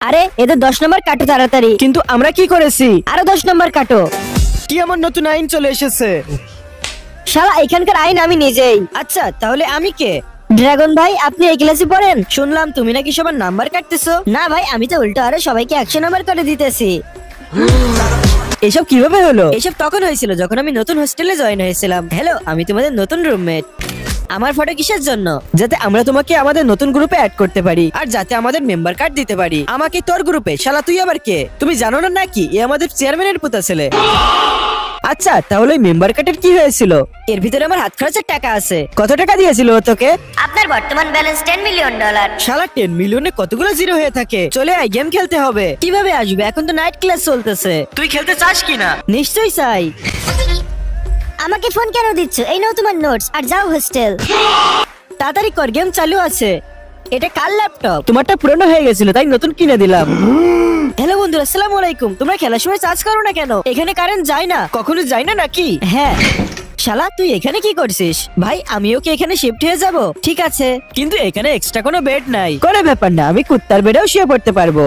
আরে এদের 10 নম্বর কাটো তাড়াতাড়ি। কিন্তু আমরা কি করেছি? আরো 10 নম্বর কাটো। কি এমন নতুন আইন চলে এসেছে? শালা এখানকার আইন আমি নিজেই। আচ্ছা তাহলে আমি কে? ড্রাগন ভাই আপনি এই ক্লাসে পড়েন? শুনলাম তুমি নাকি সবার নাম্বার কাটতেছো। না ভাই আমি তো উল্টো আরো সবাইকে 100 নম্বর করে দিতেছি। এসব কিভাবে হলো? এসব তখন হয়েছিল যখন আমি নতুন হোস্টেলে জয়েন হয়েছিলাম। হ্যালো, আমি তোমাদের নতুন রুমমেট। আমার ফটো কিসের জন্য? যাতে আমরা তোমাকে আমাদের নতুন গ্রুপে অ্যাড করতে পারি আর যাতে আমাদের মেম্বার কার্ড দিতে পারি। আমাকে তোর গ্রুপে? শালা তুই আবার কে? তুমি জানো না নাকি এ আমাদের চেয়ারম্যানের পুতা ছেলে? আচ্ছা তাহলে মেম্বার কার্ডের কি হয়েছিল? এর ভিতরে আমার হাত খরচের টাকা আছে। কত টাকা দিয়েছিল ও তোকে? আপনার বর্তমান ব্যালেন্স $10 মিলিয়ন। শালা 10 মিলিয়নে কতগুলো জিরো হয়ে থাকে। চলে আয়, গেম খেলতে হবে। কিভাবে আসবে? এখন তো নাইট ক্লাস চলতেছে। তুই খেলতে চাস কিনা? নিশ্চয়ই চাই। আমাকে ফোন কেন দিচ্ছ? এই নাও তোমার নোটস আর যাও হোস্টেল। তাড়াতাড়ি কর, গেম চালু আছে। এটা কার ল্যাপটপ? তোমারটা পুরনো হয়ে গেছিল তাই নতুন কিনে দিলাম। হ্যালো বন্ধুরা, আসসালামু আলাইকুম। তোমরা খেলার সময় চার্জ করো না কেন? এখানে কারেন্ট যায় না? কখনো যায় না নাকি? হ্যাঁ। শালা তুই এখানে কি করছিস? ভাই আমিও কি এখানে শিফট হয়ে যাব? ঠিক আছে, কিন্তু এখানে এক্সট্রা কোনো বেড নাই। কোনো ব্যাপার না, আমি কুত্তার বেডেও শুয়ে পড়তে পারবো।